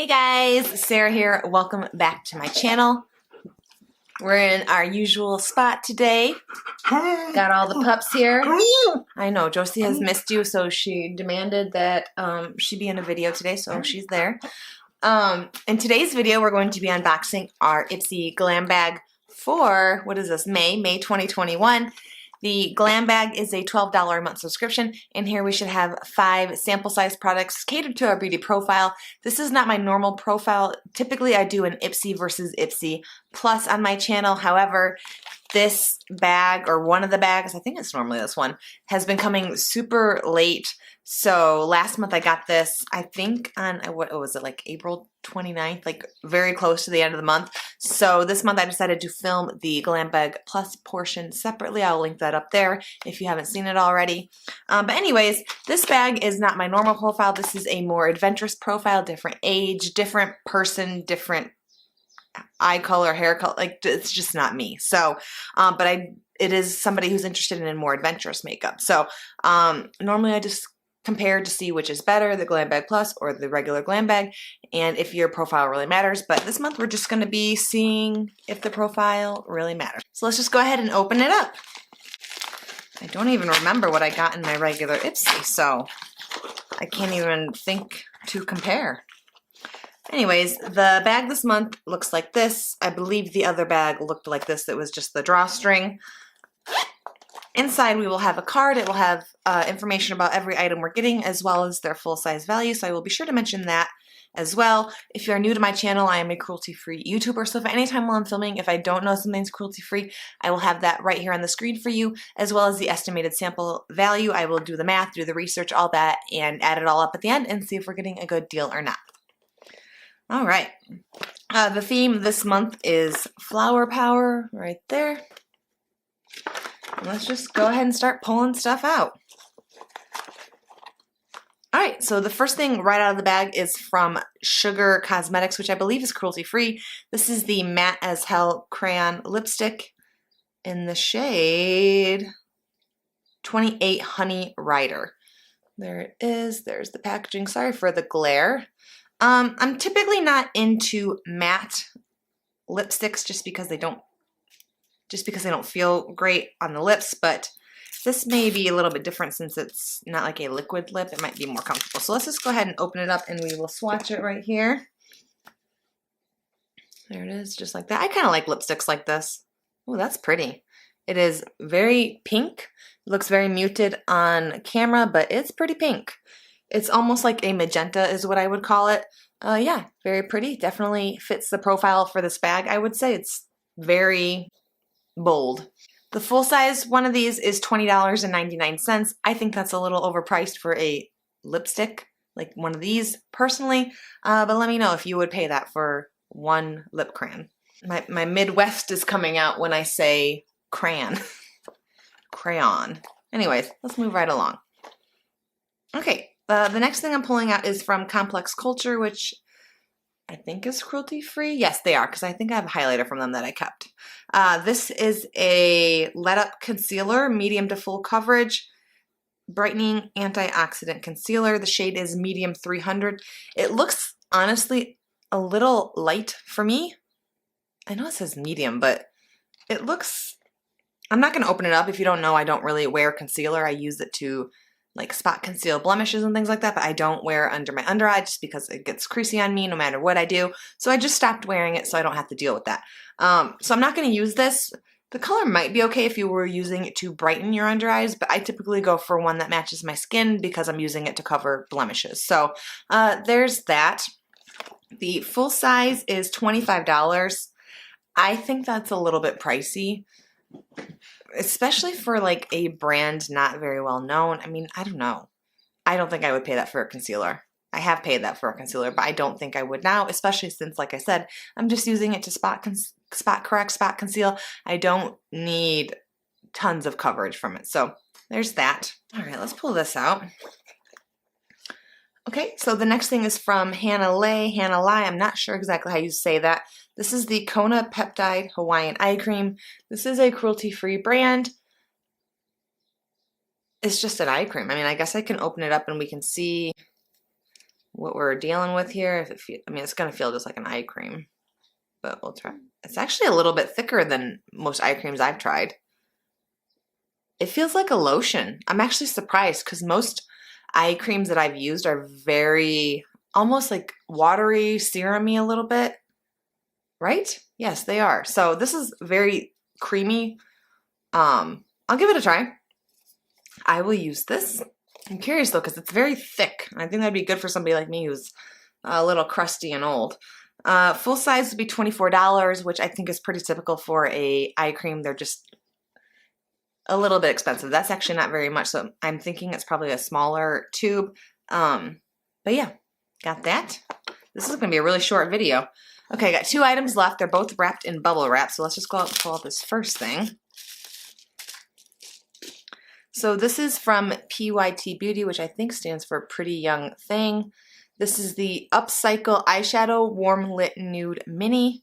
Hey guys, Sarah here. Welcome back to my channel. We're in our usual spot today. Got all the pups here. I know, Josie has missed you, so she demanded that she be in a video today, so she's there. In today's video, we're going to be unboxing our Ipsy Glambag for, what is this, May 2021. The Glambag is a $12 a month subscription, and here we should have 5 sample size products catered to our beauty profile. This is not my normal profile. Typically I do an Ipsy versus Ipsy plus on my channel. However, this bag, or one of the bags, I think it's normally this one, has been coming super late. So last month I got this, I think on, what was it, like April 29th, like very close to the end of the month. So this month I decided to film the Glambag Plus portion separately. I'll link that up there if you haven't seen it already. But anyways, this bag is not my normal profile. This is a more adventurous profile, different age, different person, different eye color, hair color, like it's just not me. So, it is somebody who's interested in more adventurous makeup. So normally I just compare to see which is better, the Glambag Plus or the regular Glambag, and if your profile really matters. But this month we're just going to be seeing if the profile really matters. So let's just go ahead and open it up. I don't even remember what I got in my regular Ipsy, so I can't even think to compare. Anyways, the bag this month looks like this. I believe the other bag looked like this. It was just the drawstring. Inside we will have a card. It will have information about every item we're getting as well as their full-size value, so I will be sure to mention that as well. If you are new to my channel, I am a cruelty-free YouTuber, so if anytime while I'm filming, if I don't know something's cruelty-free, I will have that right here on the screen for you, as well as the estimated sample value. I will do the math, do the research, all that, and add it all up at the end and see if we're getting a good deal or not. All right. The theme this month is flower power right there. Let's just go ahead and start pulling stuff out. Alright, so the first thing right out of the bag is from Sugar Cosmetics, which I believe is cruelty-free. This is the Matte as Hell Crayon Lipstick in the shade 28 Honey Rider. There it is. There's the packaging. Sorry for the glare. I'm typically not into matte lipsticks just because they don't feel great on the lips, but this may be a little bit different since it's not like a liquid lip. It might be more comfortable. So let's just go ahead and open it up and we will swatch it right here. There it is, just like that. I kind of like lipsticks like this. Oh, that's pretty. It is very pink. It looks very muted on camera, but it's pretty pink. It's almost like a magenta is what I would call it. Yeah, very pretty. Definitely fits the profile for this bag. I would say it's very bold. The full size one of these is $20.99. I think that's a little overpriced for a lipstick, like one of these personally, but let me know if you would pay that for one lip crayon. My Midwest is coming out when I say crayon. Crayon. Anyways, let's move right along. Okay, the next thing I'm pulling out is from Complex Culture, which I think is cruelty-free. Yes, they are, because I think I have a highlighter from them that I kept. This is a Let Up Concealer, medium to full coverage, brightening antioxidant concealer. The shade is medium 300. It looks, honestly, a little light for me. I know it says medium, but it looks... I'm not going to open it up. If you don't know, I don't really wear concealer. I use it to like spot conceal blemishes and things like that, but I don't wear it under my under eye just because it gets creasy on me no matter what I do. So I just stopped wearing it so I don't have to deal with that. So I'm not going to use this. The color might be okay if you were using it to brighten your under eyes, but I typically go for one that matches my skin because I'm using it to cover blemishes. So there's that. The full size is $25. I think that's a little bit pricey, especially for like a brand not very well known. I mean, I don't know. I don't think I would pay that for a concealer. I have paid that for a concealer, but I don't think I would now, especially since, like I said, I'm just using it to spot correct, spot conceal. I don't need tons of coverage from it. So there's that. All right, let's pull this out. Okay, so the next thing is from Hanalie. I'm not sure exactly how you say that. This is the Kona Peptide Hawaiian Eye Cream. This is a cruelty-free brand. It's just an eye cream. I mean, I guess I can open it up and we can see what we're dealing with here. If I mean, it's gonna feel just like an eye cream, but we'll try. It's actually a little bit thicker than most eye creams I've tried. It feels like a lotion. I'm actually surprised because most eye creams that I've used are very, almost like watery, serum-y a little bit, right? Yes, they are. So this is very creamy. I'll give it a try. I will use this. I'm curious though, because it's very thick. I think that'd be good for somebody like me who's a little crusty and old. Full size would be $24, which I think is pretty typical for a eye cream. They're just a little bit expensive. That's actually not very much, so I'm thinking it's probably a smaller tube. But yeah, got that. This is going to be a really short video. Okay, I got 2 items left. They're both wrapped in bubble wrap, so let's just go out and pull out this first thing. So this is from Pyt Beauty, which I think stands for Pretty Young Thing. This is the Upcycle Eyeshadow Warm Lit Nude Mini.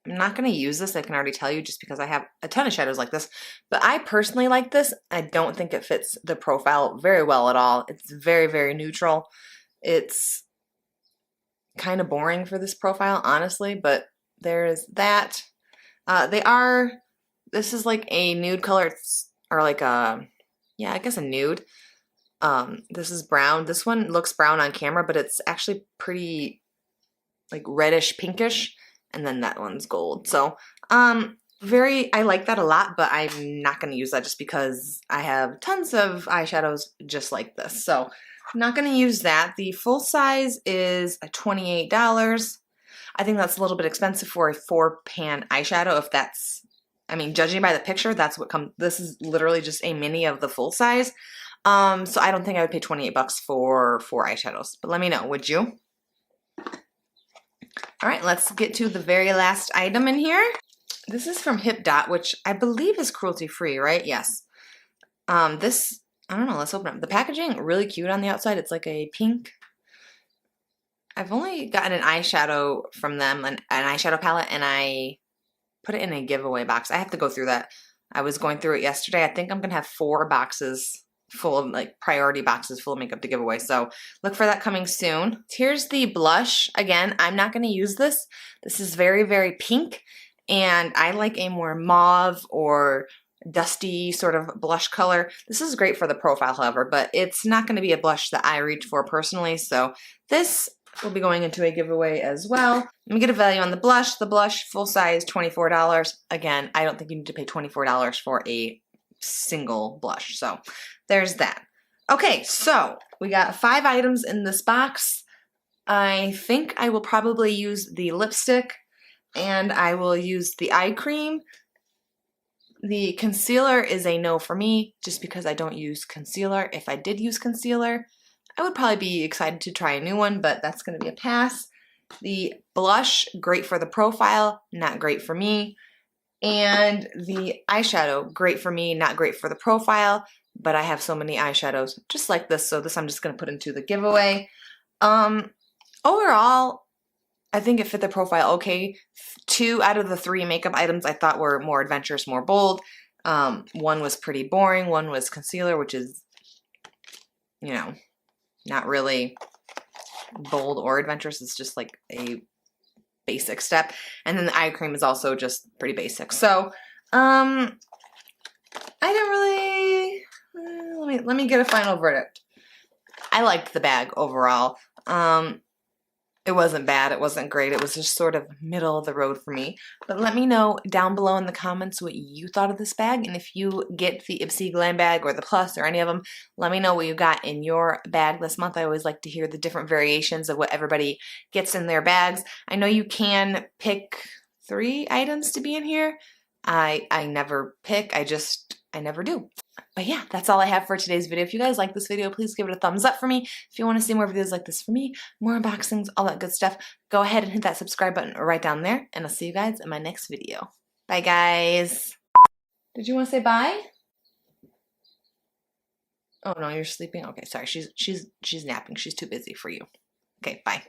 I'm not going to use this, I can already tell you, just because I have a ton of shadows like this. But I personally like this. I don't think it fits the profile very well at all. It's very, very neutral. It's kind of boring for this profile, honestly, but there's that. This is like a nude color, or like a, yeah, I guess a nude. This is brown. This one looks brown on camera, but it's actually pretty like reddish pinkish. And then that one's gold. So, I like that a lot, but I'm not going to use that just because I have tons of eyeshadows just like this. So, I'm not going to use that. The full size is $28. I think that's a little bit expensive for a 4-pan eyeshadow. If that's, I mean, judging by the picture, that's what comes. This is literally just a mini of the full size. So I don't think I would pay 28 bucks for 4 eyeshadows. But let me know, would you? All right, let's get to the very last item in here. This is from Hipdot, which I believe is cruelty-free, right? Yes. This, I don't know, let's open it up. The packaging, really cute on the outside. It's like a pink. I've only gotten an eyeshadow from them, an eyeshadow palette, and I put it in a giveaway box. I have to go through that. I was going through it yesterday. I think I'm going to have 4 boxes full of, like, priority boxes full of makeup to give away. So look for that coming soon. Here's the blush. Again, I'm not going to use this. This is very, very pink, and I like a more mauve or dusty sort of blush color. This is great for the profile, however, but it's not going to be a blush that I reach for personally. So this will be going into a giveaway as well. Let me get a value on the blush. The blush, full size, $24. Again, I don't think you need to pay $24 for a single blush. So there's that. Okay, so we got 5 items in this box. I think I will probably use the lipstick, and I will use the eye cream. The concealer is a no for me, just because I don't use concealer. If I did use concealer, I would probably be excited to try a new one, but that's going to be a pass. The blush, great for the profile, not great for me. And the eyeshadow, great for me, not great for the profile, but I have so many eyeshadows just like this, so this I'm just going to put into the giveaway. Overall, I think it fit the profile okay. 2 out of the 3 makeup items I thought were more adventurous, more bold. One was pretty boring, one was concealer, which is, you know, not really bold or adventurous. It's just like a basic step. And then the eye cream is also just pretty basic. So, I didn't really, let me get a final verdict. I liked the bag overall. It wasn't bad, it wasn't great, it was just sort of middle of the road for me. But let me know down below in the comments what you thought of this bag, and if you get the Ipsy Glambag or the Plus or any of them, let me know what you got in your bag this month. I always like to hear the different variations of what everybody gets in their bags. I know you can pick 3 items to be in here. I never pick, I never do. But yeah, that's all I have for today's video. If you guys like this video, please give it a thumbs up for me. If you want to see more videos like this from me, more unboxings, all that good stuff, go ahead and hit that subscribe button right down there, and I'll see you guys in my next video. Bye, guys. Did you want to say bye? Oh no, you're sleeping? Okay, sorry. She's napping. She's too busy for you. Okay, bye.